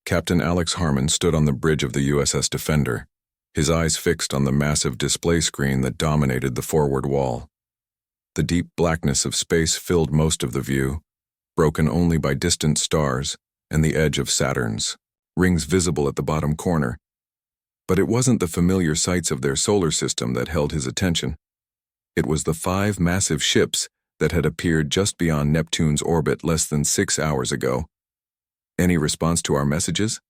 Captain Alex Harmon stood on the bridge of the USS Defender, his eyes fixed on the massive display screen that dominated the forward wall. The deep blackness of space filled most of the view, broken only by distant stars and the edge of Saturn's rings visible at the bottom corner. But it wasn't the familiar sights of their solar system that held his attention. It was the 5 massive ships that had appeared just beyond Neptune's orbit less than 6 hours ago. "Any response to our messages?"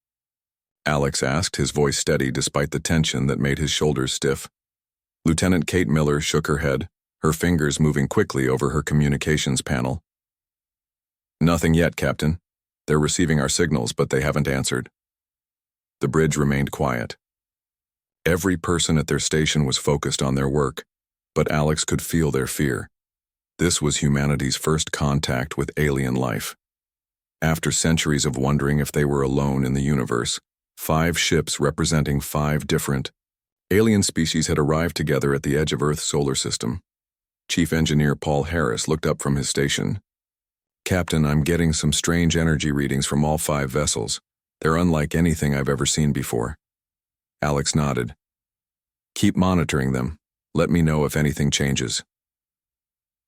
Alex asked, his voice steady despite the tension that made his shoulders stiff. Lieutenant Kate Miller shook her head, her fingers moving quickly over her communications panel. "Nothing yet, Captain. They're receiving our signals, but they haven't answered." The bridge remained quiet. Every person at their station was focused on their work, but Alex could feel their fear. This was humanity's first contact with alien life. After centuries of wondering if they were alone in the universe, 5 ships representing 5 different alien species had arrived together at the edge of Earth's solar system. Chief Engineer Paul Harris looked up from his station. "Captain, I'm getting some strange energy readings from all 5 vessels. They're unlike anything I've ever seen before." Alex nodded. "Keep monitoring them. Let me know if anything changes."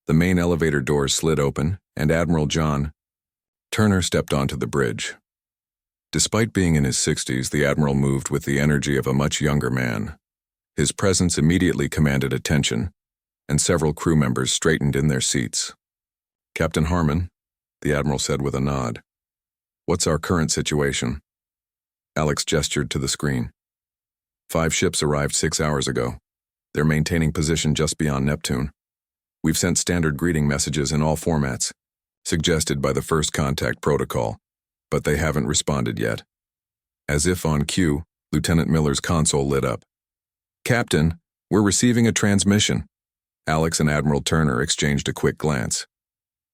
The main elevator doors slid open, and Admiral John Turner stepped onto the bridge. Despite being in his 60s, the Admiral moved with the energy of a much younger man. His presence immediately commanded attention, and several crew members straightened in their seats. "Captain Harmon," the Admiral said with a nod. "What's our current situation?" Alex gestured to the screen. 5 ships arrived 6 hours ago. They're maintaining position just beyond Neptune. We've sent standard greeting messages in all formats, suggested by the first contact protocol, but they haven't responded yet. As if on cue, Lieutenant Miller's console lit up. "Captain, we're receiving a transmission." Alex and Admiral Turner exchanged a quick glance.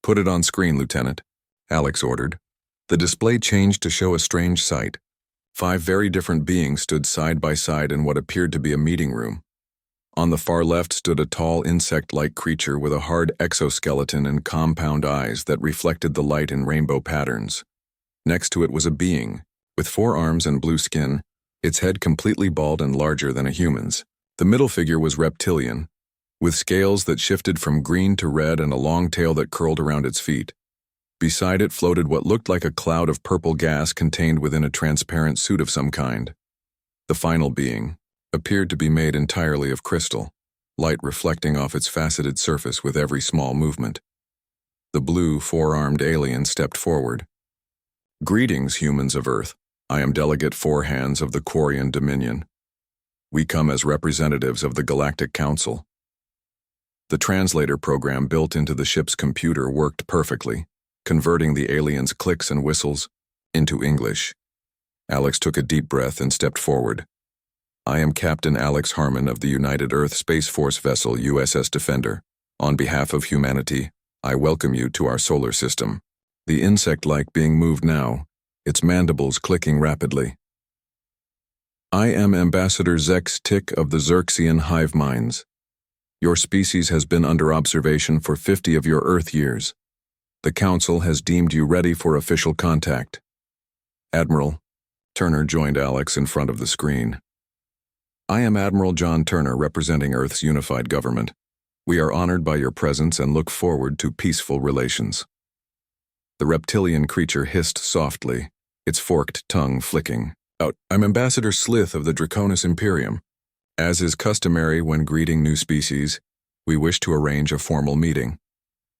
"Put it on screen, Lieutenant," Alex ordered. The display changed to show a strange sight. 5 very different beings stood side by side in what appeared to be a meeting room. On the far left stood a tall insect-like creature with a hard exoskeleton and compound eyes that reflected the light in rainbow patterns. Next to it was a being, with 4 arms and blue skin, its head completely bald and larger than a human's. The middle figure was reptilian, with scales that shifted from green to red and a long tail that curled around its feet. Beside it floated what looked like a cloud of purple gas contained within a transparent suit of some kind. The final being appeared to be made entirely of crystal, light reflecting off its faceted surface with every small movement. The blue, 4-armed alien stepped forward. "Greetings, humans of Earth. I am Delegate 4 Hands of the Quarian Dominion. We come as representatives of the Galactic Council." The translator program built into the ship's computer worked perfectly, converting the aliens' clicks and whistles into English. Alex took a deep breath and stepped forward. "I am Captain Alex Harmon of the United Earth Space Force vessel USS Defender. On behalf of humanity, I welcome you to our solar system." The insect-like being moved now, its mandibles clicking rapidly. "I am Ambassador Zex Tick of the Xerxian hive minds. Your species has been under observation for 50 of your Earth years. The Council has deemed you ready for official contact." "Admiral," Turner joined Alex in front of the screen. "I am Admiral John Turner representing Earth's unified government. We are honored by your presence and look forward to peaceful relations." The reptilian creature hissed softly, its forked tongue flicking out. "I'm Ambassador Slith of the Draconis Imperium. As is customary when greeting new species, we wish to arrange a formal meeting."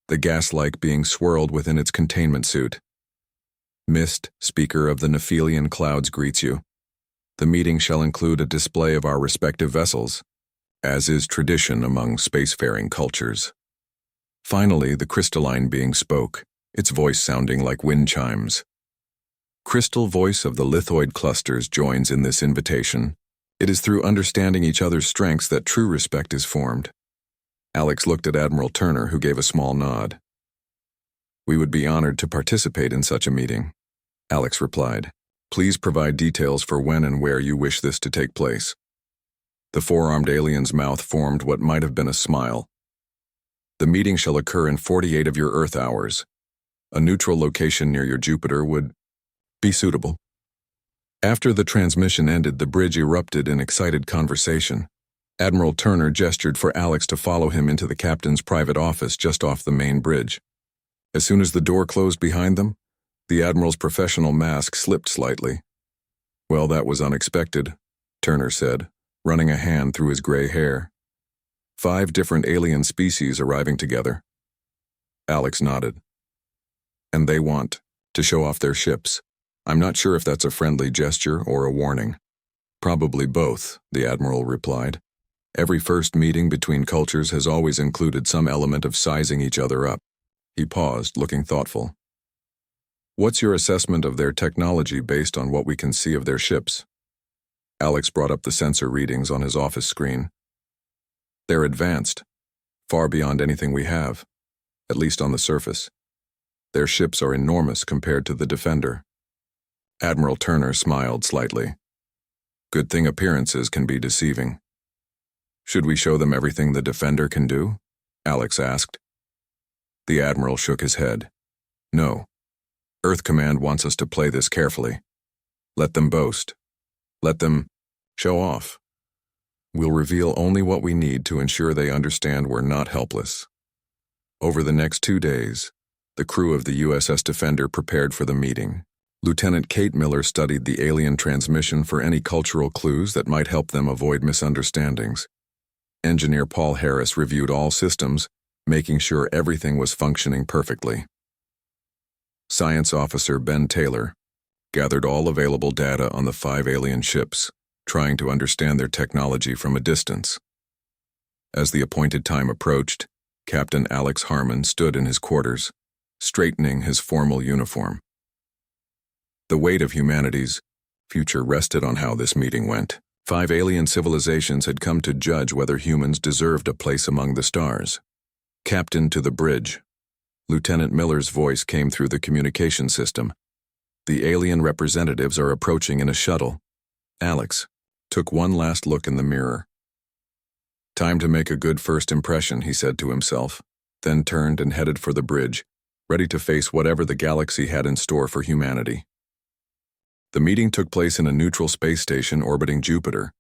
The gas-like being swirled within its containment suit. "Mist, speaker of the Nephilian clouds, greets you. The meeting shall include a display of our respective vessels, as is tradition among spacefaring cultures." Finally, the crystalline being spoke, its voice sounding like wind chimes. Crystal voice of the lithoid clusters joins in this invitation. It is through understanding each other's strengths that true respect is formed. Alex looked at Admiral Turner, who gave a small nod. "We would be honored to participate in such a meeting," Alex replied. "Please provide details for when and where you wish this to take place." The 4-armed alien's mouth formed what might have been a smile. "The meeting shall occur in 48 of your Earth hours. A neutral location near your Jupiter would be suitable." After the transmission ended, the bridge erupted in excited conversation. Admiral Turner gestured for Alex to follow him into the captain's private office just off the main bridge. As soon as the door closed behind them, the Admiral's professional mask slipped slightly. "Well, that was unexpected," Turner said, running a hand through his gray hair. 5 different alien species arriving together. Alex nodded. "And they want to show off their ships. I'm not sure if that's a friendly gesture or a warning." "Probably both," the Admiral replied. "Every first meeting between cultures has always included some element of sizing each other up." He paused, looking thoughtful. "What's your assessment of their technology based on what we can see of their ships?" Alex brought up the sensor readings on his office screen. "They're advanced, far beyond anything we have, at least on the surface. Their ships are enormous compared to the Defender." Admiral Turner smiled slightly. "Good thing appearances can be deceiving." "Should we show them everything the Defender can do?" Alex asked. The Admiral shook his head. "No. Earth Command wants us to play this carefully. Let them boast. Let them show off. We'll reveal only what we need to ensure they understand we're not helpless." Over the next 2 days, the crew of the USS Defender prepared for the meeting. Lieutenant Kate Miller studied the alien transmission for any cultural clues that might help them avoid misunderstandings. Engineer Paul Harris reviewed all systems, making sure everything was functioning perfectly. Science Officer Ben Taylor gathered all available data on the 5 alien ships, trying to understand their technology from a distance. As the appointed time approached, Captain Alex Harmon stood in his quarters, straightening his formal uniform. The weight of humanity's future rested on how this meeting went. 5 alien civilizations had come to judge whether humans deserved a place among the stars. "Captain to the bridge." Lieutenant Miller's voice came through the communication system. "The alien representatives are approaching in a shuttle." Alex took one last look in the mirror. "Time to make a good first impression," he said to himself, then turned and headed for the bridge, ready to face whatever the galaxy had in store for humanity. The meeting took place in a neutral space station orbiting Jupiter.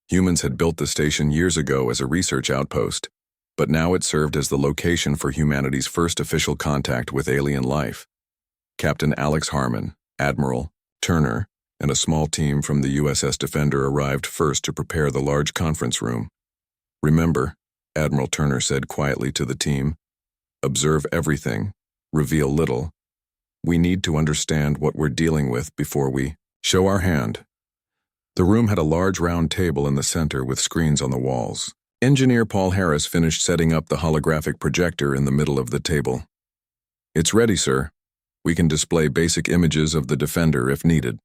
Humans had built the station years ago as a research outpost, but now it served as the location for humanity's first official contact with alien life. Captain Alex Harmon, Admiral Turner, and a small team from the USS Defender arrived first to prepare the large conference room. "Remember," Admiral Turner said quietly to the team, "observe everything, reveal little. We need to understand what we're dealing with before we show our hand." The room had a large round table in the center with screens on the walls. Engineer Paul Harris finished setting up the holographic projector in the middle of the table. "It's ready, sir. We can display basic images of the Defender if needed."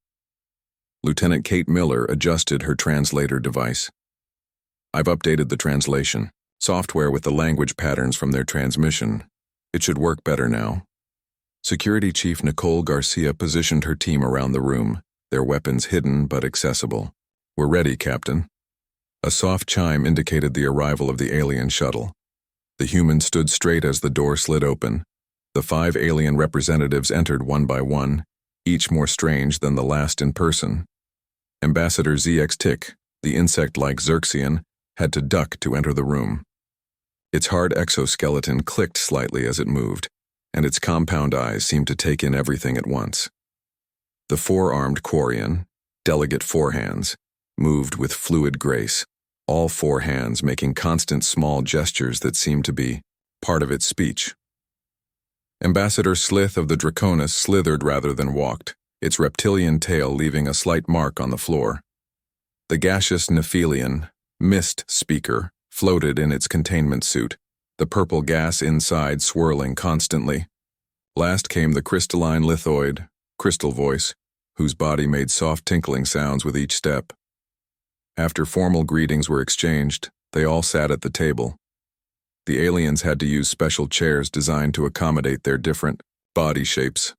Lieutenant Kate Miller adjusted her translator device. "I've updated the translation software with the language patterns from their transmission. It should work better now." Security Chief Nicole Garcia positioned her team around the room, their weapons hidden but accessible. "We're ready, Captain." A soft chime indicated the arrival of the alien shuttle. The humans stood straight as the door slid open. The 5 alien representatives entered one by one, each more strange than the last in person. Ambassador ZX Tick, the insect-like Xerxian, had to duck to enter the room. Its hard exoskeleton clicked slightly as it moved, and its compound eyes seemed to take in everything at once. The 4-armed Quarian, Delegate Forehands, moved with fluid grace, all 4 hands making constant small gestures that seemed to be part of its speech. Ambassador Slith of the Draconis slithered rather than walked, its reptilian tail leaving a slight mark on the floor. The gaseous Nephilian, Mist Speaker, floated in its containment suit, the purple gas inside swirling constantly. Last came the crystalline lithoid, Crystal Voice, whose body made soft tinkling sounds with each step. After formal greetings were exchanged, they all sat at the table. The aliens had to use special chairs designed to accommodate their different body shapes.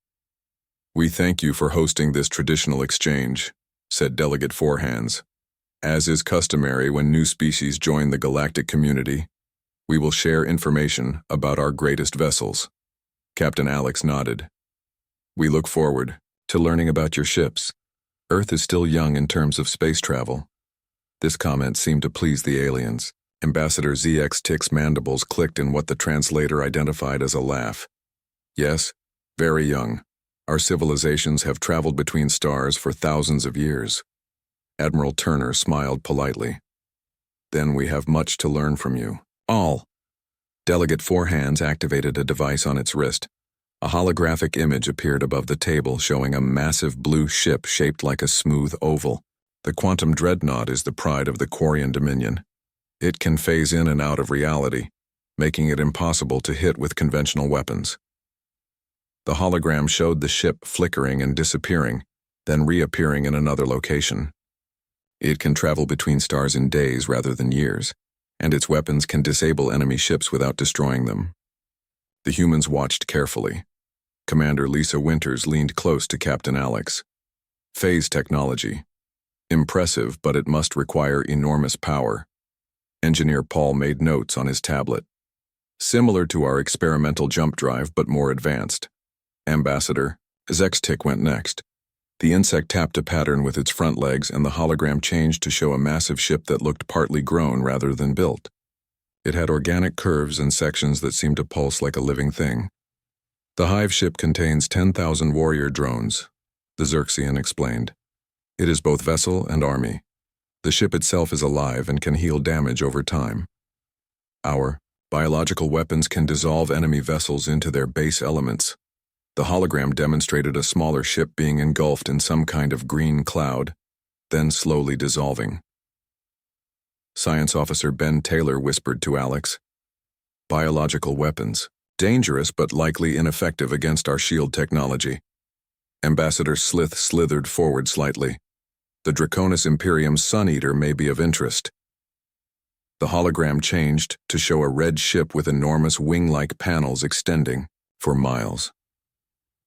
"We thank you for hosting this traditional exchange," said Delegate Forehands. "As is customary when new species join the galactic community, we will share information about our greatest vessels." Captain Alex nodded. "We look forward to learning about your ships, Earth is still young in terms of space travel. This comment seemed to please the aliens. Ambassador ZX Tick's mandibles clicked in what the translator identified as a laugh. Yes, very young. Our civilizations have traveled between stars for thousands of years. Admiral Turner smiled politely. Then we have much to learn from you. All. Delegate Four Hands activated a device on its wrist. A holographic image appeared above the table showing a massive blue ship shaped like a smooth oval. The quantum dreadnought is the pride of the Quarian Dominion. It can phase in and out of reality, making it impossible to hit with conventional weapons. The hologram showed the ship flickering and disappearing, then reappearing in another location. It can travel between stars in days rather than years, and its weapons can disable enemy ships without destroying them. The humans watched carefully. Commander Lisa Winters leaned close to Captain Alex. Phase technology. Impressive, but it must require enormous power. Engineer Paul made notes on his tablet. Similar to our experimental jump drive, but more advanced. Ambassador, Zextic went next. The insect tapped a pattern with its front legs and the hologram changed to show a massive ship that looked partly grown rather than built. It had organic curves and sections that seemed to pulse like a living thing. The hive ship contains 10,000 warrior drones, the Xerxian explained. It is both vessel and army. The ship itself is alive and can heal damage over time. Our biological weapons can dissolve enemy vessels into their base elements. The hologram demonstrated a smaller ship being engulfed in some kind of green cloud, then slowly dissolving. Science Officer Ben Taylor whispered to Alex, "Biological weapons, dangerous but likely ineffective against our shield technology." Ambassador Slith slithered forward slightly. "The Draconis Imperium's Sun Eater may be of interest." The hologram changed to show a red ship with enormous wing-like panels extending for miles.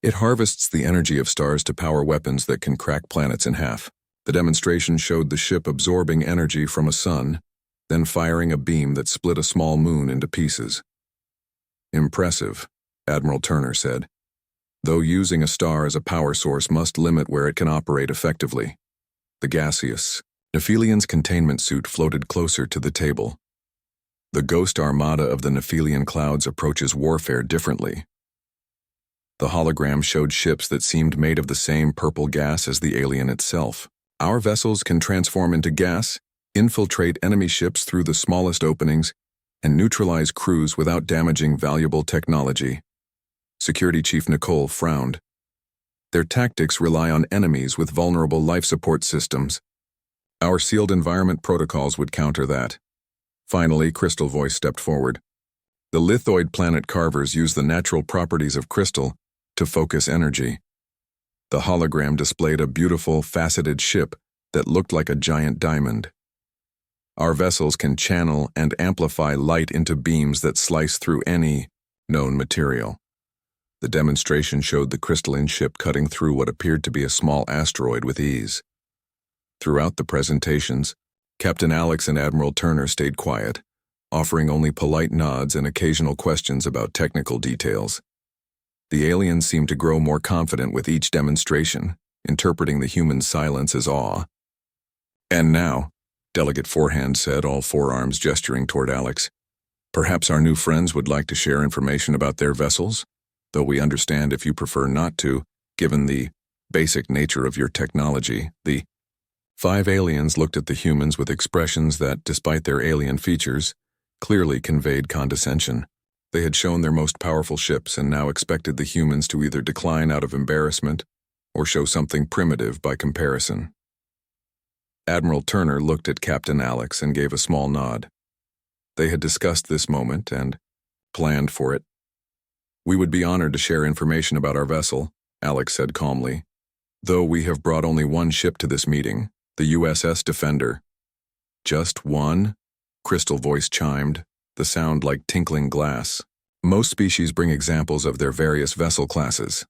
It harvests the energy of stars to power weapons that can crack planets in half. The demonstration showed the ship absorbing energy from a sun, then firing a beam that split a small moon into pieces. "Impressive," Admiral Turner said, "though using a star as a power source must limit where it can operate effectively." The gaseous Nephilian's containment suit floated closer to the table. The ghost armada of the Nephilian clouds approaches warfare differently. The hologram showed ships that seemed made of the same purple gas as the alien itself. "Our vessels can transform into gas, infiltrate enemy ships through the smallest openings, and neutralize crews without damaging valuable technology." Security Chief Nicole frowned. "Their tactics rely on enemies with vulnerable life support systems. Our sealed environment protocols would counter that." Finally, Crystal Voice stepped forward. "The lithoid planet carvers use the natural properties of crystal to focus energy." The hologram displayed a beautiful, faceted ship that looked like a giant diamond. "Our vessels can channel and amplify light into beams that slice through any known material." The demonstration showed the crystalline ship cutting through what appeared to be a small asteroid with ease. Throughout the presentations, Captain Alex and Admiral Turner stayed quiet, offering only polite nods and occasional questions about technical details. The aliens seemed to grow more confident with each demonstration, interpreting the human silence as awe. "And now," Delegate Forehand said, all forearms gesturing toward Alex, "perhaps our new friends would like to share information about their vessels, though we understand if you prefer not to, given the basic nature of your technology." The 5 aliens looked at the humans with expressions that, despite their alien features, clearly conveyed condescension. They had shown their most powerful ships and now expected the humans to either decline out of embarrassment or show something primitive by comparison. Admiral Turner looked at Captain Alex and gave a small nod. They had discussed this moment and planned for it. "We would be honored to share information about our vessel," Alex said calmly, "though we have brought only one ship to this meeting, the USS Defender." "Just one?" Crystal Voice chimed, the sound like tinkling glass. "Most species bring examples of their various vessel classes."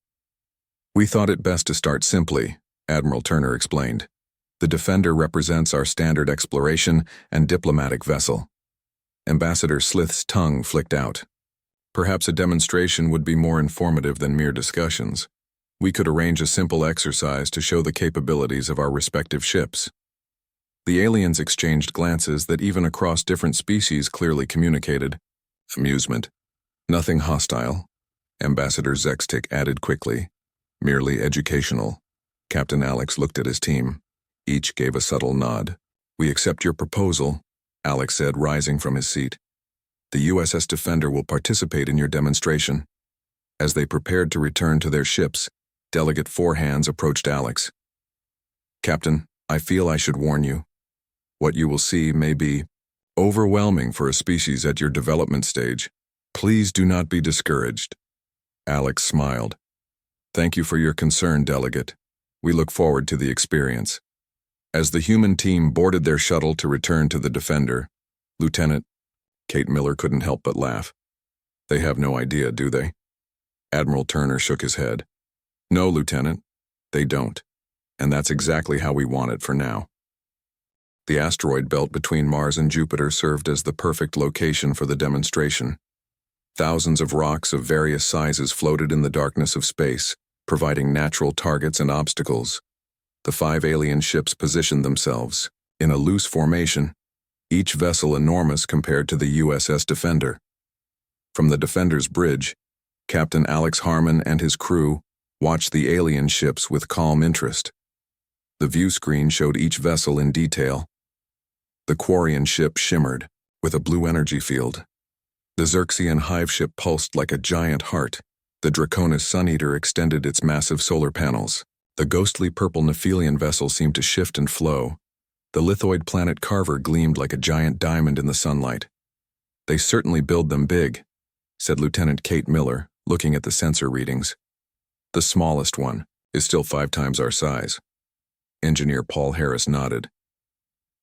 "We thought it best to start simply," Admiral Turner explained. "The Defender represents our standard exploration and diplomatic vessel." Ambassador Slith's tongue flicked out. Perhaps a demonstration would be more informative than mere discussions. We could arrange a simple exercise to show the capabilities of our respective ships. The aliens exchanged glances that even across different species clearly communicated amusement. Nothing hostile, Ambassador Zextic added quickly. Merely educational. Captain Alex looked at his team. Each gave a subtle nod. We accept your proposal, Alex said, rising from his seat. The USS Defender will participate in your demonstration. As they prepared to return to their ships, Delegate Four Hands approached Alex. Captain, I feel I should warn you. What you will see may be overwhelming for a species at your development stage. Please do not be discouraged. Alex smiled. Thank you for your concern, Delegate. We look forward to the experience. As the human team boarded their shuttle to return to the Defender, Lieutenant Kate Miller couldn't help but laugh. They have no idea, do they? Admiral Turner shook his head. No, Lieutenant, they don't. And that's exactly how we want it for now. The asteroid belt between Mars and Jupiter served as the perfect location for the demonstration. Thousands of rocks of various sizes floated in the darkness of space, providing natural targets and obstacles. The 5 alien ships positioned themselves, in a loose formation, each vessel enormous compared to the USS Defender. From the Defender's bridge, Captain Alex Harmon and his crew watched the alien ships with calm interest. The view screen showed each vessel in detail. The Quarian ship shimmered, with a blue energy field. The Xerxian hive ship pulsed like a giant heart. The Draconis Sun Eater extended its massive solar panels. The ghostly purple Nephilian vessel seemed to shift and flow. The lithoid planet Carver gleamed like a giant diamond in the sunlight. They certainly build them big, said Lieutenant Kate Miller, looking at the sensor readings. The smallest one is still 5 times our size. Engineer Paul Harris nodded.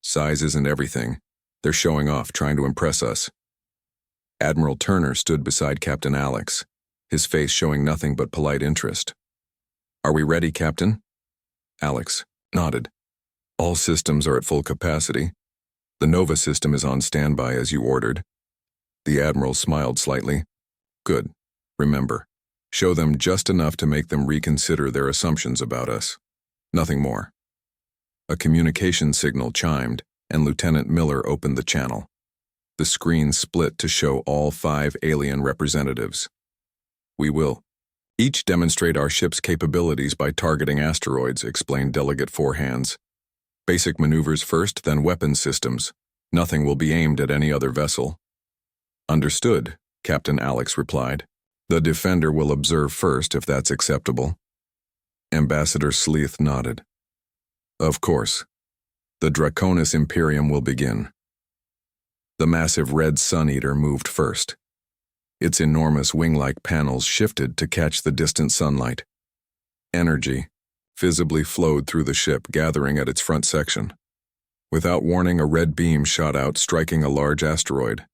Size isn't everything. They're showing off, trying to impress us. Admiral Turner stood beside Captain Alex, his face showing nothing but polite interest. Are we ready, Captain? Alex nodded. All systems are at full capacity. The Nova system is on standby as you ordered. The Admiral smiled slightly. Good. Remember, show them just enough to make them reconsider their assumptions about us. Nothing more. A communication signal chimed, and Lieutenant Miller opened the channel. The screen split to show all 5 alien representatives. We will each demonstrate our ship's capabilities by targeting asteroids, explained Delegate Four Hands. Basic maneuvers first, then weapons systems. Nothing will be aimed at any other vessel. Understood, Captain Alex replied. The Defender will observe first, if that's acceptable. Ambassador Sleeth nodded. Of course. The Draconis Imperium will begin. The massive red Sun Eater moved first. Its enormous wing-like panels shifted to catch the distant sunlight. Energy visibly flowed through the ship, gathering at its front section. Without warning, a red beam shot out, striking a large asteroid.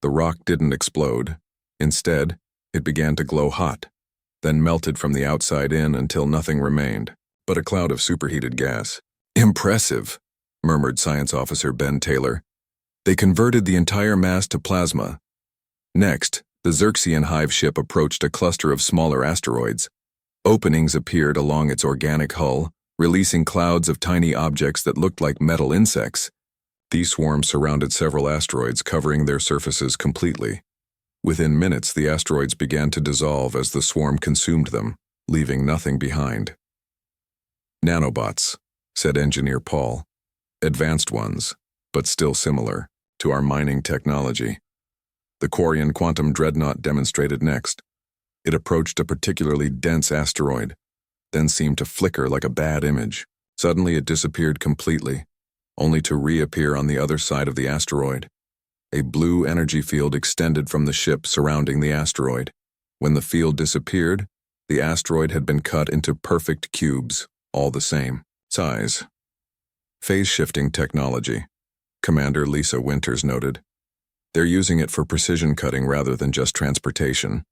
The rock didn't explode. Instead, it began to glow hot, then melted from the outside in until nothing remained but a cloud of superheated gas. Impressive, murmured Science Officer Ben Taylor. They converted the entire mass to plasma. Next, the Xerxian hive ship approached a cluster of smaller asteroids. Openings appeared along its organic hull, releasing clouds of tiny objects that looked like metal insects. These swarms surrounded several asteroids, covering their surfaces completely. Within minutes, the asteroids began to dissolve as the swarm consumed them, leaving nothing behind. Nanobots, said Engineer Paul. Advanced ones, but still similar to our mining technology. The Quarian Quantum Dreadnought demonstrated next. It approached a particularly dense asteroid, then seemed to flicker like a bad image. Suddenly it disappeared completely, only to reappear on the other side of the asteroid. A blue energy field extended from the ship surrounding the asteroid. When the field disappeared, the asteroid had been cut into perfect cubes, all the same size. Phase-shifting technology, Commander Lisa Winters noted. They're using it for precision cutting rather than just transportation.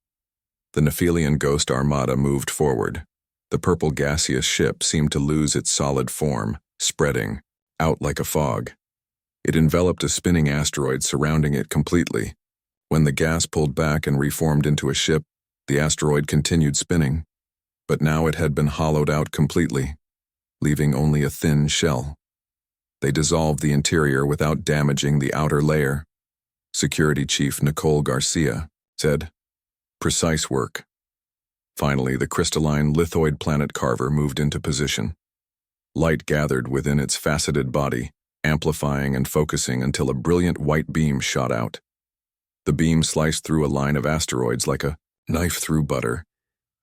The Nephilian Ghost Armada moved forward. The purple gaseous ship seemed to lose its solid form, spreading out like a fog. It enveloped a spinning asteroid, surrounding it completely. When the gas pulled back and reformed into a ship, the asteroid continued spinning. but now it had been hollowed out completely, leaving only a thin shell. They dissolved the interior without damaging the outer layer. Security Chief Nicole Garcia said, "Precise work." Finally, the crystalline lithoid planet carver moved into position. Light gathered within its faceted body, amplifying and focusing until a brilliant white beam shot out. The beam sliced through a line of asteroids like a knife through butter,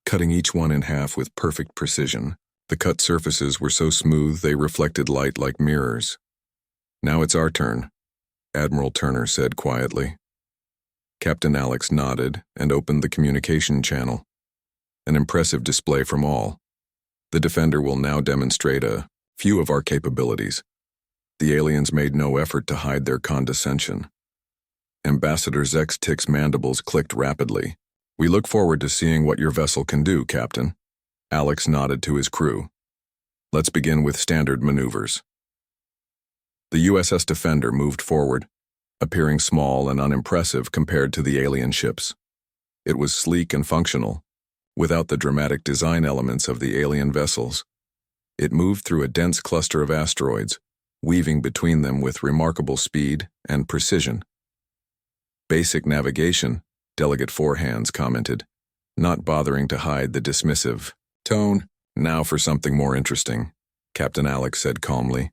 cutting each one in half with perfect precision. The cut surfaces were so smooth they reflected light like mirrors. "Now it's our turn," Admiral Turner said quietly. Captain Alex nodded and opened the communication channel. An impressive display from all. "The Defender will now demonstrate a few of our capabilities." The aliens made no effort to hide their condescension. Ambassador Zextik's mandibles clicked rapidly. "We look forward to seeing what your vessel can do, Captain." Alex nodded to his crew. "Let's begin with standard maneuvers." The USS Defender moved forward, appearing small and unimpressive compared to the alien ships. It was sleek and functional, without the dramatic design elements of the alien vessels. It moved through a dense cluster of asteroids, weaving between them with remarkable speed and precision. "Basic navigation," Delegate Fourhands commented, not bothering to hide the dismissive tone. "Now for something more interesting," Captain Alex said calmly.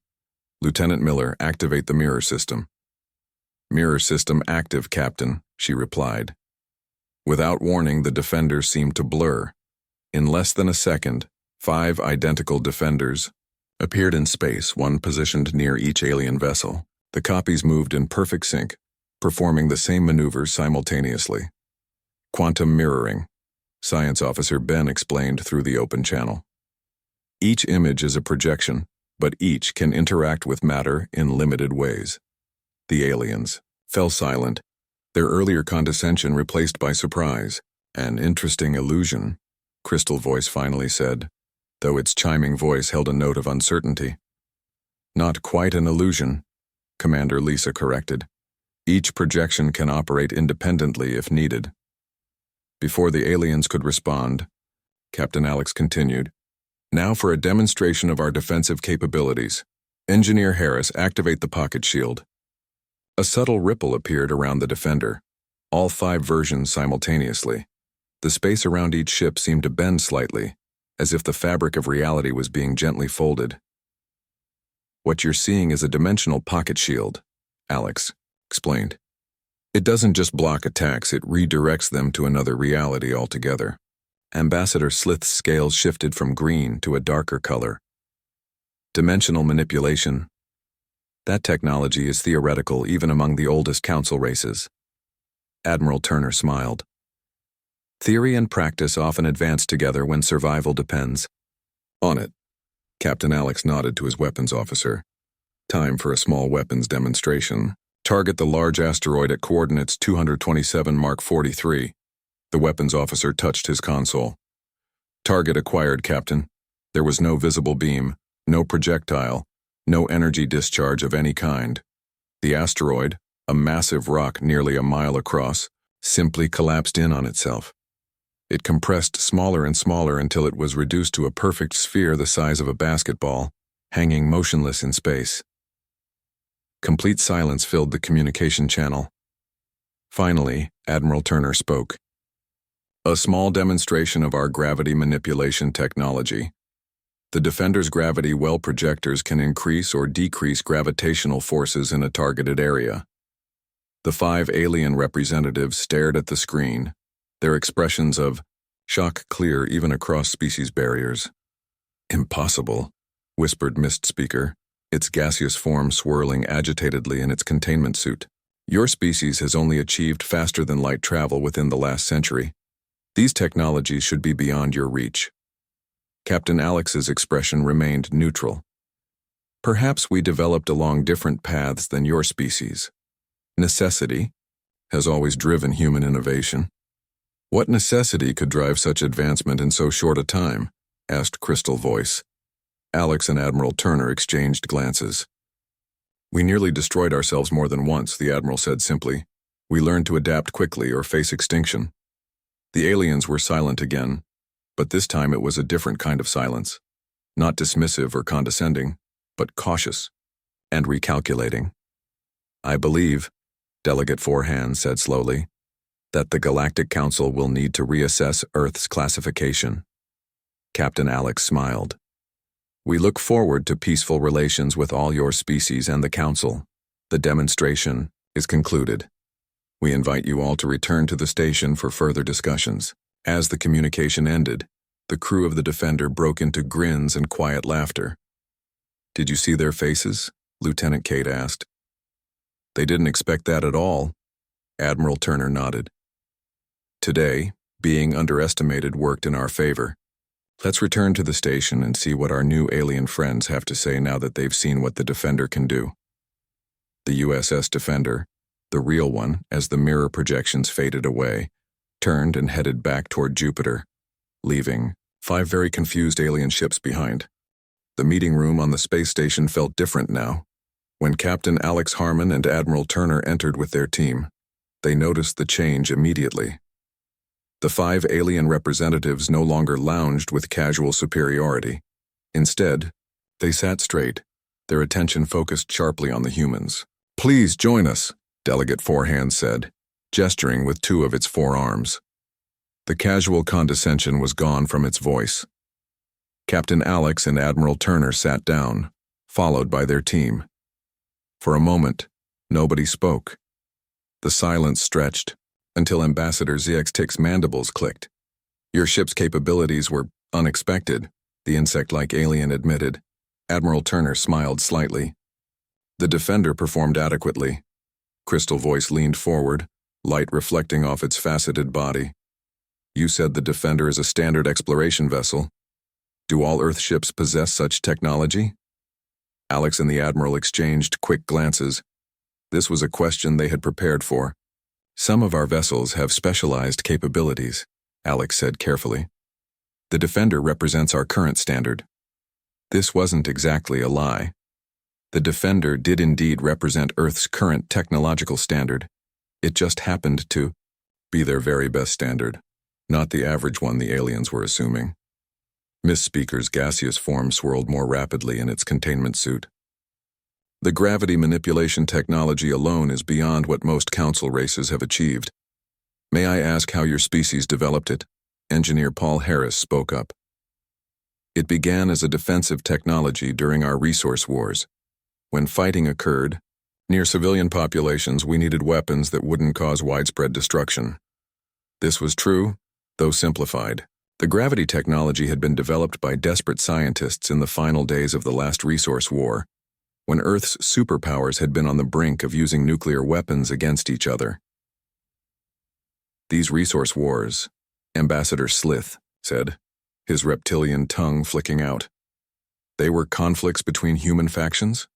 "Lieutenant Miller, activate the mirror system." "Mirror system active, Captain," she replied. Without warning, the Defender seemed to blur. In less than a second, 5 identical Defenders appeared in space, one positioned near each alien vessel. The copies moved in perfect sync, performing the same maneuvers simultaneously. "Quantum mirroring," Science Officer Ben explained through the open channel. "Each image is a projection, but each can interact with matter in limited ways." The aliens fell silent, their earlier condescension replaced by surprise. "An interesting illusion," Crystal Voice finally said, though its chiming voice held a note of uncertainty. "Not quite an illusion," Commander Lisa corrected. "Each projection can operate independently if needed." Before the aliens could respond, Captain Alex continued, "Now for a demonstration of our defensive capabilities. Engineer Harris, activate the pocket shield." A subtle ripple appeared around the Defender, all 5 versions simultaneously. The space around each ship seemed to bend slightly, as if the fabric of reality was being gently folded. "What you're seeing is a dimensional pocket shield," Alex explained. "It doesn't just block attacks, it redirects them to another reality altogether." Ambassador Slith's scales shifted from green to a darker color. "Dimensional manipulation. That technology is theoretical even among the oldest council races." Admiral Turner smiled. "Theory and practice often advance together when survival depends." "On it." Captain Alex nodded to his weapons officer. "Time for a small weapons demonstration. Target the large asteroid at coordinates 227 Mark 43. The weapons officer touched his console. "Target acquired, Captain." There was no visible beam, no projectile, no energy discharge of any kind. The asteroid, a massive rock nearly a mile across, simply collapsed in on itself. It compressed smaller and smaller until it was reduced to a perfect sphere the size of a basketball, hanging motionless in space. Complete silence filled the communication channel. Finally, Admiral Turner spoke. "A small demonstration of our gravity manipulation technology. The Defender's gravity well projectors can increase or decrease gravitational forces in a targeted area." The 5 alien representatives stared at the screen, their expressions of shock clear even across species barriers. "Impossible," whispered Mist Speaker, its gaseous form swirling agitatedly in its containment suit. "Your species has only achieved faster than light travel within the last century. These technologies should be beyond your reach." Captain Alex's expression remained neutral. "Perhaps we developed along different paths than your species. Necessity has always driven human innovation." "What necessity could drive such advancement in so short a time?" asked Crystal Voice. Alex and Admiral Turner exchanged glances. "We nearly destroyed ourselves more than once," the Admiral said simply. "We learned to adapt quickly or face extinction." The aliens were silent again, But this time it was a different kind of silence. Not dismissive or condescending, but cautious and recalculating. "I believe," Delegate Forehand said slowly, "that the Galactic Council will need to reassess Earth's classification." Captain Alex smiled. "We look forward to peaceful relations with all your species and the Council. The demonstration is concluded. We invite you all to return to the station for further discussions." As the communication ended, the crew of the Defender broke into grins and quiet laughter. "Did you see their faces?" Lieutenant Kate asked. "They didn't expect that at all." Admiral Turner nodded. "Today, being underestimated worked in our favor. Let's return to the station and see what our new alien friends have to say now that they've seen what the Defender can do." The USS Defender, the real one as the mirror projections faded away, turned and headed back toward Jupiter, leaving 5 very confused alien ships behind. The meeting room on the space station felt different now. When Captain Alex Harmon and Admiral Turner entered with their team, they noticed the change immediately. The 5 alien representatives no longer lounged with casual superiority. Instead, they sat straight, their attention focused sharply on the humans. "Please join us," Delegate Forehand said, gesturing with 2 of its 4 arms. The casual condescension was gone from its voice. Captain Alex and Admiral Turner sat down, followed by their team. For a moment, nobody spoke. The silence stretched until Ambassador ZX-Tick's mandibles clicked. "Your ship's capabilities were unexpected," the insect-like alien admitted. Admiral Turner smiled slightly. "The Defender performed adequately." Crystal Voice leaned forward, light reflecting off its faceted body. "You said the Defender is a standard exploration vessel. Do all Earth ships possess such technology?" Alex and the Admiral exchanged quick glances. This was a question they had prepared for. "Some of our vessels have specialized capabilities," Alex said carefully. "The Defender represents our current standard." This wasn't exactly a lie. The Defender did indeed represent Earth's current technological standard. It just happened to be their very best standard, not the average one the aliens were assuming. Miss Speaker's gaseous form swirled more rapidly in its containment suit. "The gravity manipulation technology alone is beyond what most council races have achieved. May I ask how your species developed it?" Engineer Paul Harris spoke up. "It began as a defensive technology during our resource wars. When fighting occurred near civilian populations, we needed weapons that wouldn't cause widespread destruction. This was true, though simplified. The gravity technology had been developed by desperate scientists in the final days of the last resource war, when Earth's superpowers had been on the brink of using nuclear weapons against each other. These resource wars," Ambassador Slith said, his reptilian tongue flicking out. "They were conflicts between human factions?"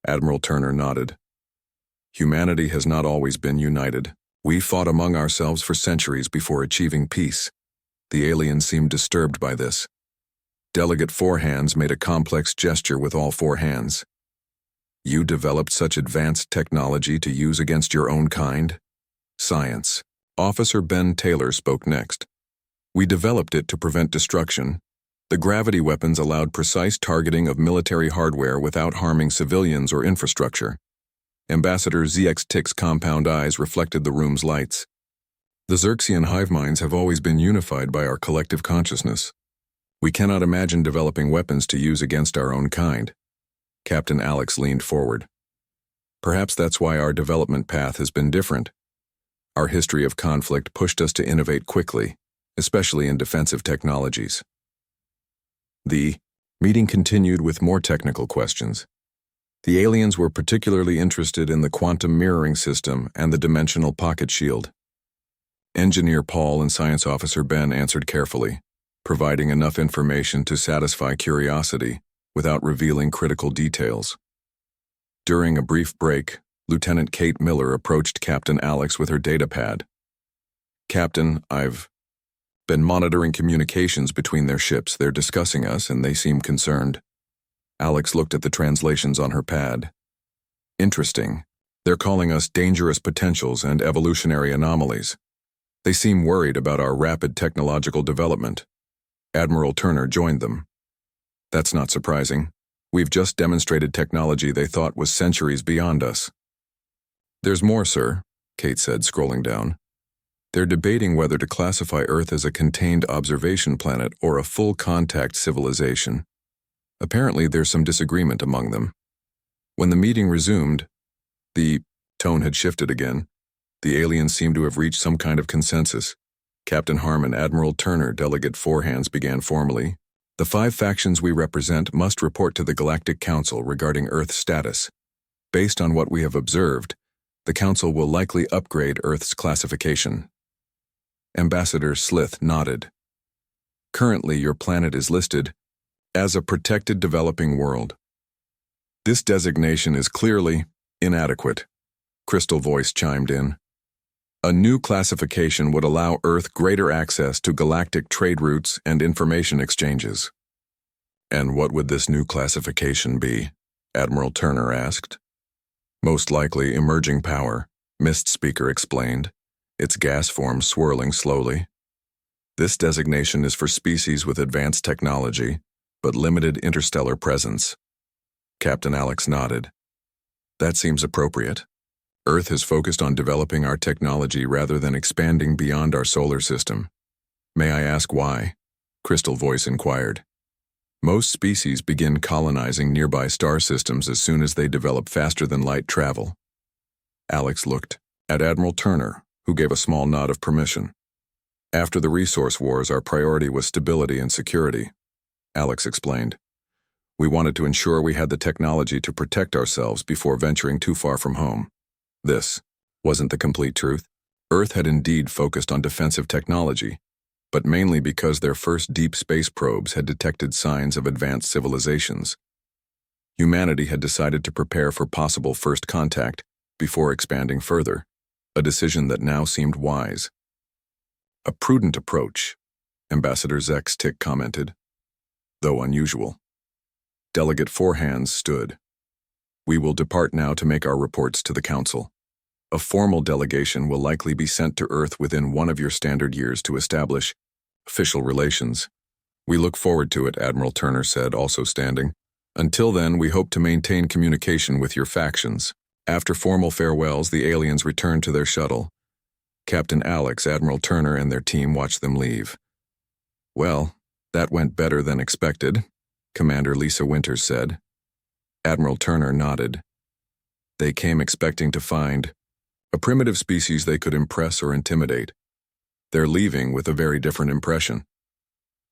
Admiral Turner nodded. "Humanity has not always been united. We fought among ourselves for centuries before achieving peace." The alien seemed disturbed by this. Delegate Forehands made a complex gesture with all 4 hands. "You developed such advanced technology to use against your own kind?" "Science." Officer Ben Taylor spoke next. "We developed it to prevent destruction. The gravity weapons allowed precise targeting of military hardware without harming civilians or infrastructure." Ambassador ZX-Tick's compound eyes reflected the room's lights. "The Xerxian hive minds have always been unified by our collective consciousness. We cannot imagine developing weapons to use against our own kind." Captain Alex leaned forward. "Perhaps that's why our development path has been different. Our history of conflict pushed us to innovate quickly, especially in defensive technologies." The meeting continued with more technical questions. The aliens were particularly interested in the quantum mirroring system and the dimensional pocket shield. Engineer Paul and Science Officer Ben answered carefully, providing enough information to satisfy curiosity without revealing critical details. During a brief break, Lieutenant Kate Miller approached Captain Alex with her datapad. "Captain, I've been monitoring communications between their ships. They're discussing us and they seem concerned." Alex looked at the translations on her pad. "Interesting. They're calling us dangerous potentials and evolutionary anomalies. They seem worried about our rapid technological development." Admiral Turner joined them. That's not surprising. We've just demonstrated technology they thought was centuries beyond us. There's more, sir, Kate said, scrolling down. They're debating whether to classify Earth as a contained observation planet or a full-contact civilization. Apparently, there's some disagreement among them. When the meeting resumed, the tone had shifted again. The aliens seemed to have reached some kind of consensus. Captain Harmon, Admiral Turner, Delegate Forehands began formally. The 5 factions we represent must report to the Galactic Council regarding Earth's status. Based on what we have observed, the Council will likely upgrade Earth's classification. Ambassador Slith nodded. Currently, your planet is listed as a protected developing world. This designation is clearly inadequate, Crystal Voice chimed in. A new classification would allow Earth greater access to galactic trade routes and information exchanges. And what would this new classification be? Admiral Turner asked. Most likely emerging power, Mist Speaker explained, its gas forms swirling slowly. This designation is for species with advanced technology, but limited interstellar presence. Captain Alex nodded. That seems appropriate. Earth has focused on developing our technology rather than expanding beyond our solar system. May I ask why? Crystal Voice inquired. Most species begin colonizing nearby star systems as soon as they develop faster-than-light travel. Alex looked at Admiral Turner, who gave a small nod of permission. After the resource wars, our priority was stability and security, Alex explained. We wanted to ensure we had the technology to protect ourselves before venturing too far from home. This wasn't the complete truth. Earth had indeed focused on defensive technology, but mainly because their first deep space probes had detected signs of advanced civilizations. Humanity had decided to prepare for possible first contact before expanding further, a decision that now seemed wise. A prudent approach, Ambassador Zex Tick commented, though unusual. Delegate Forehands stood. We will depart now to make our reports to the Council. A formal delegation will likely be sent to Earth within one of your standard years to establish official relations. We look forward to it, Admiral Turner said, also standing. Until then, we hope to maintain communication with your factions. After formal farewells, the aliens returned to their shuttle. Captain Alex, Admiral Turner, and their team watched them leave. Well, that went better than expected, Commander Lisa Winters said. Admiral Turner nodded. They came expecting to find a primitive species they could impress or intimidate. They're leaving with a very different impression.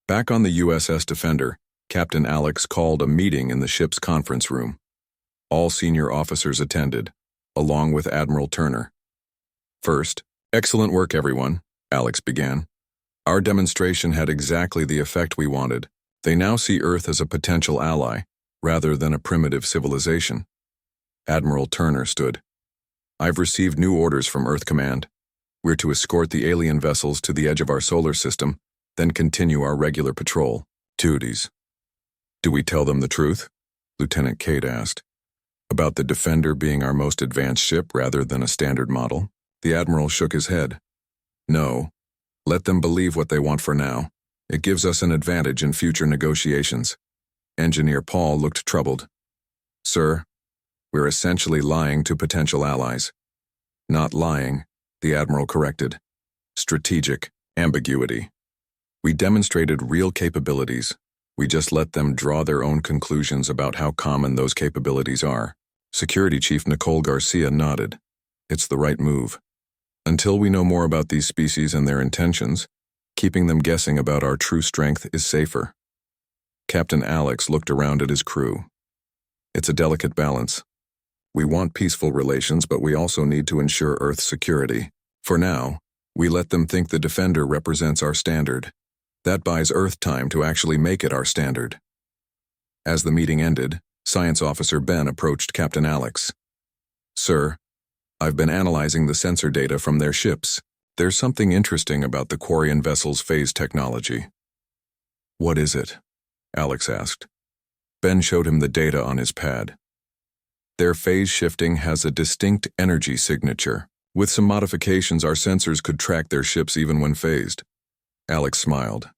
Back on the USS Defender, Captain Alex called a meeting in the ship's conference room. All senior officers attended, along with Admiral Turner. First, excellent work, everyone, Alex began. Our demonstration had exactly the effect we wanted. They now see Earth as a potential ally, rather than a primitive civilization. Admiral Turner stood. I've received new orders from Earth Command. We're to escort the alien vessels to the edge of our solar system, then continue our regular patrol duties. Do we tell them the truth? Lieutenant Cade asked. About the Defender being our most advanced ship rather than a standard model? The Admiral shook his head. No. Let them believe what they want for now. It gives us an advantage in future negotiations. Engineer Paul looked troubled. Sir, we're essentially lying to potential allies. Not lying, the Admiral corrected. Strategic ambiguity. We demonstrated real capabilities. We just let them draw their own conclusions about how common those capabilities are. Security Chief Nicole Garcia nodded. It's the right move. Until we know more about these species and their intentions, keeping them guessing about our true strength is safer. Captain Alex looked around at his crew. It's a delicate balance. We want peaceful relations, but we also need to ensure Earth's security. For now, we let them think the Defender represents our standard. That buys Earth time to actually make it our standard. As the meeting ended, Science Officer Ben approached Captain Alex. Sir, I've been analyzing the sensor data from their ships. There's something interesting about the Quarian vessel's phase technology. What is it? Alex asked. Ben showed him the data on his pad. Their phase shifting has a distinct energy signature. With some modifications, our sensors could track their ships even when phased. Alex smiled.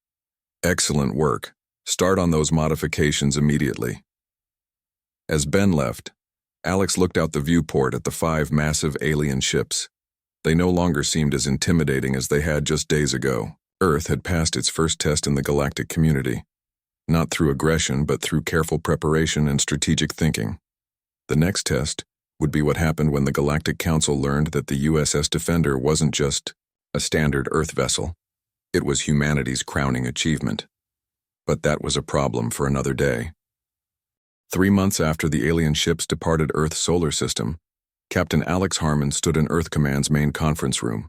Excellent work. Start on those modifications immediately. As Ben left, Alex looked out the viewport at the 5 massive alien ships. They no longer seemed as intimidating as they had just days ago. Earth had passed its first test in the galactic community, not through aggression but through careful preparation and strategic thinking. The next test would be what happened when the Galactic Council learned that the USS Defender wasn't just a standard Earth vessel. It was humanity's crowning achievement. But that was a problem for another day. 3 months after the alien ships departed Earth's solar system, Captain Alex Harmon stood in Earth Command's main conference room.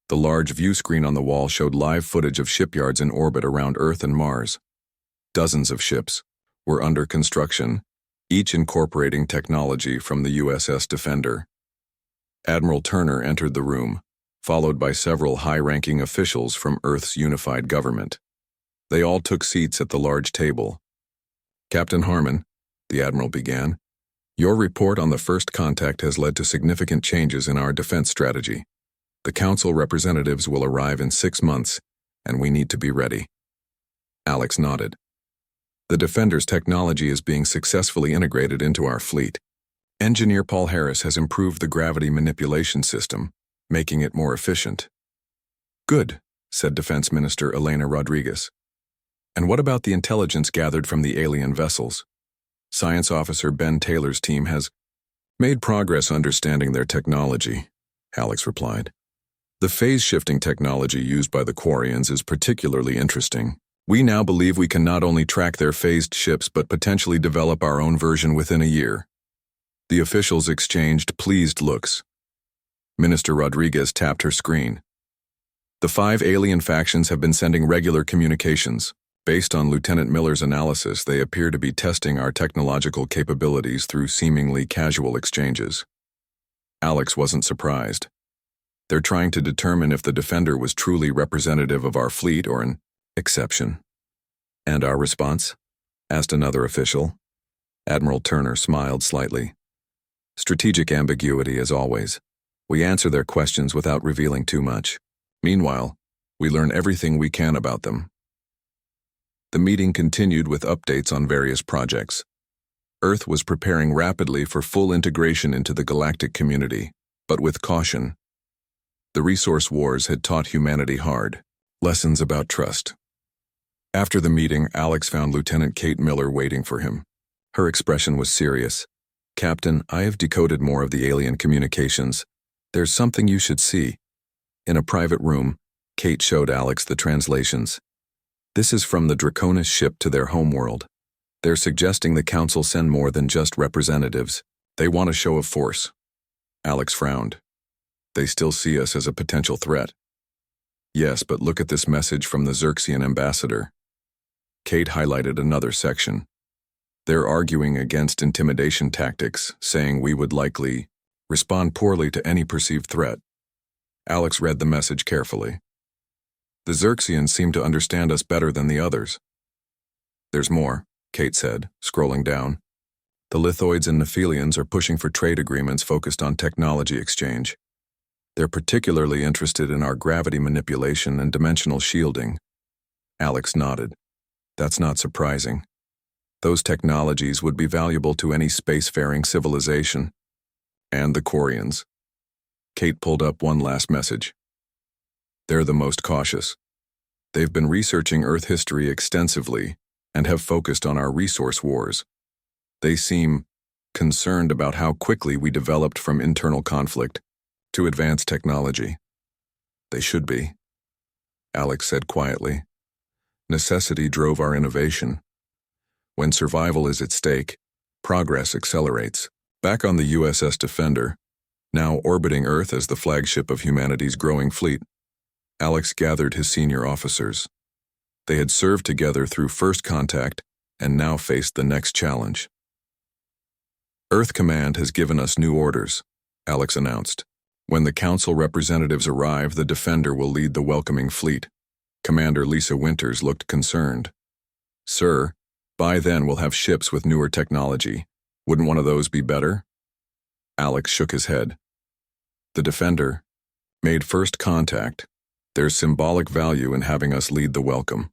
The large view screen on the wall showed live footage of shipyards in orbit around Earth and Mars. Dozens of ships were under construction, each incorporating technology from the USS Defender. Admiral Turner entered the room, followed by several high-ranking officials from Earth's unified government. They all took seats at the large table. "Captain Harmon," the Admiral began, "your report on the first contact has led to significant changes in our defense strategy. The Council representatives will arrive in 6 months, and we need to be ready." Alex nodded. "The Defender's technology is being successfully integrated into our fleet. Engineer Paul Harris has improved the gravity manipulation system, making it more efficient." "Good," said Defense Minister Elena Rodriguez. "And what about the intelligence gathered from the alien vessels?" "Science Officer Ben Taylor's team has made progress understanding their technology," Alex replied. "The phase-shifting technology used by the Quarians is particularly interesting. We now believe we can not only track their phased ships but potentially develop our own version within a year." The officials exchanged pleased looks. Minister Rodriguez tapped her screen. "The 5 alien factions have been sending regular communications. Based on Lieutenant Miller's analysis, they appear to be testing our technological capabilities through seemingly casual exchanges." Alex wasn't surprised. "They're trying to determine if the Defender was truly representative of our fleet or an exception." "And our response?" asked another official. Admiral Turner smiled slightly. "Strategic ambiguity, as always. We answer their questions without revealing too much. Meanwhile, we learn everything we can about them." The meeting continued with updates on various projects. Earth was preparing rapidly for full integration into the galactic community, but with caution. The resource wars had taught humanity hard lessons about trust. After the meeting, Alex found Lieutenant Kate Miller waiting for him. Her expression was serious. "Captain, I have decoded more of the alien communications. There's something you should see." In a private room, Kate showed Alex the translations. "This is from the Draconis ship to their homeworld. They're suggesting the Council send more than just representatives. They want a show of force." Alex frowned. "They still see us as a potential threat." "Yes, but look at this message from the Xerxian ambassador." Kate highlighted another section. "They're arguing against intimidation tactics, saying we would likely respond poorly to any perceived threat." Alex read the message carefully. "The Xerxians seem to understand us better than the others." "There's more," Kate said, scrolling down. "The Lithoids and Nephilians are pushing for trade agreements focused on technology exchange. They're particularly interested in our gravity manipulation and dimensional shielding." Alex nodded. "That's not surprising. Those technologies would be valuable to any spacefaring civilization. And the Quarians." Kate pulled up one last message. "They're the most cautious. They've been researching Earth history extensively and have focused on our resource wars. They seem concerned about how quickly we developed from internal conflict to advanced technology." "They should be," Alex said quietly. "Necessity drove our innovation. When survival is at stake, progress accelerates." Back on the USS Defender, now orbiting Earth as the flagship of humanity's growing fleet, Alex gathered his senior officers. They had served together through first contact and now faced the next challenge. "Earth Command has given us new orders," Alex announced. "When the Council representatives arrive, the Defender will lead the welcoming fleet." Commander Lisa Winters looked concerned. "Sir, by then we'll have ships with newer technology. Wouldn't one of those be better?" Alex shook his head. "The Defender made first contact. There's symbolic value in having us lead the welcome."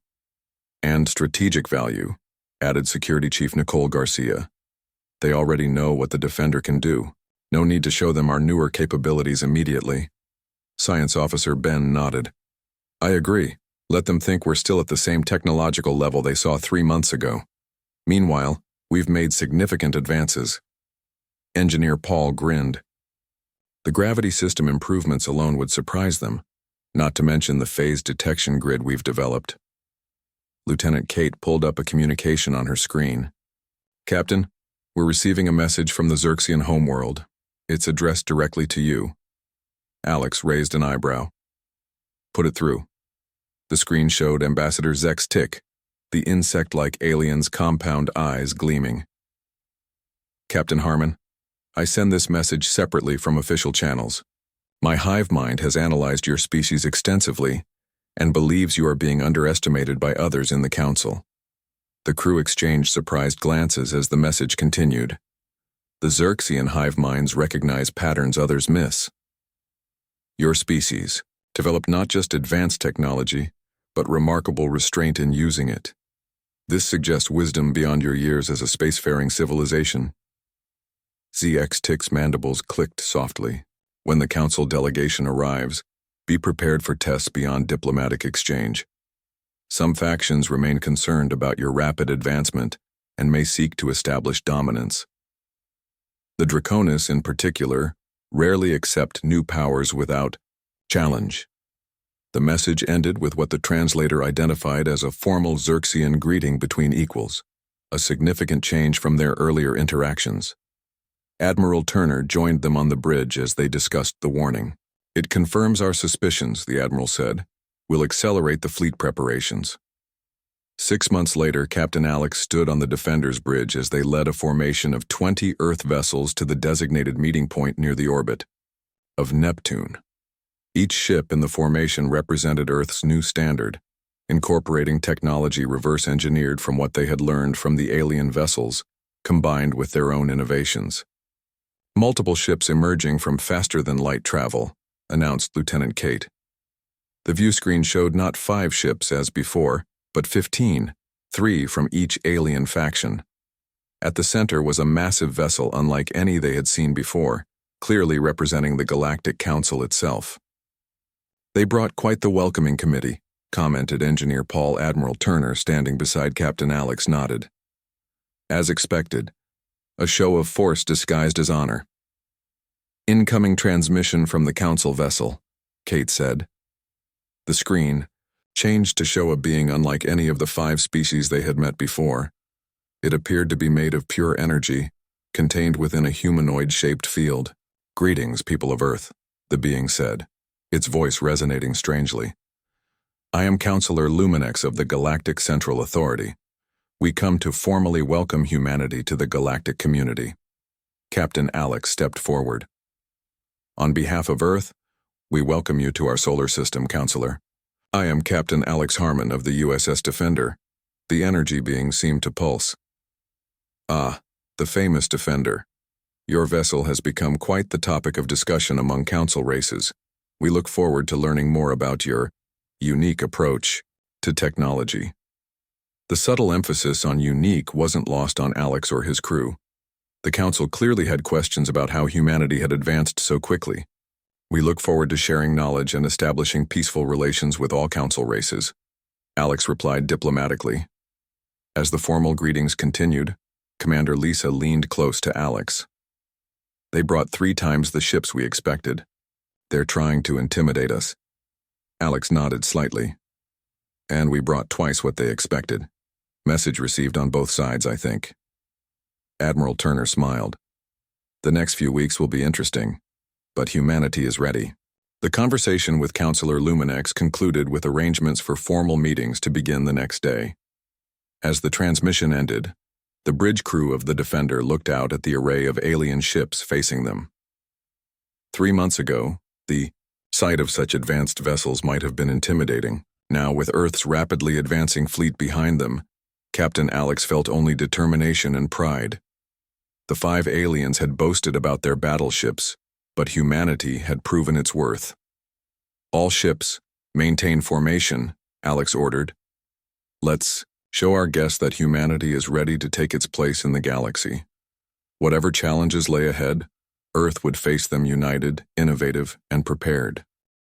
And strategic value, added Security Chief Nicole Garcia. They already know what the Defender can do. No need to show them our newer capabilities immediately. Science Officer Ben nodded. I agree. Let them think we're still at the same technological level they saw 3 months ago. Meanwhile, we've made significant advances. Engineer Paul grinned. The gravity system improvements alone would surprise them, not to mention the phase detection grid we've developed. Lieutenant Kate pulled up a communication on her screen. Captain, we're receiving a message from the Xerxian homeworld. It's addressed directly to you. Alex raised an eyebrow. Put it through. The screen showed Ambassador Zex Tick, the insect-like alien's compound eyes gleaming. Captain Harmon, I send this message separately from official channels. My hive mind has analyzed your species extensively and believes you are being underestimated by others in the Council. The crew exchanged surprised glances as the message continued. The Xerxian hive minds recognize patterns others miss. Your species developed not just advanced technology, but remarkable restraint in using it. This suggests wisdom beyond your years as a spacefaring civilization. ZX Tick's mandibles clicked softly. When the Council delegation arrives, be prepared for tests beyond diplomatic exchange. Some factions remain concerned about your rapid advancement and may seek to establish dominance. The Draconis, in particular, rarely accept new powers without challenge. The message ended with what the translator identified as a formal Xerxian greeting between equals, a significant change from their earlier interactions. Admiral Turner joined them on the bridge as they discussed the warning. It confirms our suspicions, the Admiral said. We'll accelerate the fleet preparations. 6 months later, Captain Alex stood on the Defender's bridge as they led a formation of 20 Earth vessels to the designated meeting point near the orbit of Neptune. Each ship in the formation represented Earth's new standard, incorporating technology reverse-engineered from what they had learned from the alien vessels, combined with their own innovations. Multiple ships emerging from faster-than-light travel, announced Lieutenant Kate. The view screen showed not 5 ships as before, but 15, 3 from each alien faction. At the center was a massive vessel unlike any they had seen before, clearly representing the Galactic Council itself. They brought quite the welcoming committee, commented Engineer Paul. Admiral Turner, standing beside Captain Alex, nodded. As expected, a show of force disguised as honor. Incoming transmission from the Council vessel, Kate said. The screen changed to show a being unlike any of the 5 species they had met before. It appeared to be made of pure energy, contained within a humanoid-shaped field. Greetings, people of Earth, the being said, its voice resonating strangely. I am Counselor Luminex of the Galactic Central Authority. We come to formally welcome humanity to the galactic community. Captain Alex stepped forward. On behalf of Earth, we welcome you to our solar system, Counselor. I am Captain Alex Harmon of the USS Defender. The energy being seemed to pulse. Ah, the famous Defender. Your vessel has become quite the topic of discussion among Council races. We look forward to learning more about your unique approach to technology. The subtle emphasis on unique wasn't lost on Alex or his crew. The Council clearly had questions about how humanity had advanced so quickly. We look forward to sharing knowledge and establishing peaceful relations with all Council races, Alex replied diplomatically. As the formal greetings continued, Commander Lisa leaned close to Alex. They brought 3 times the ships we expected. They're trying to intimidate us. Alex nodded slightly. And we brought twice what they expected. Message received on both sides, I think. Admiral Turner smiled. The next few weeks will be interesting, but humanity is ready. The conversation with Counselor Luminex concluded with arrangements for formal meetings to begin the next day. As the transmission ended, the bridge crew of the Defender looked out at the array of alien ships facing them. 3 months ago, the sight of such advanced vessels might have been intimidating. Now, with Earth's rapidly advancing fleet behind them, Captain Alex felt only determination and pride. The 5 aliens had boasted about their battleships, but humanity had proven its worth. All ships, maintain formation, Alex ordered. Let's Show our guests that humanity is ready to take its place in the galaxy. Whatever challenges lay ahead, Earth would face them united, innovative, and prepared.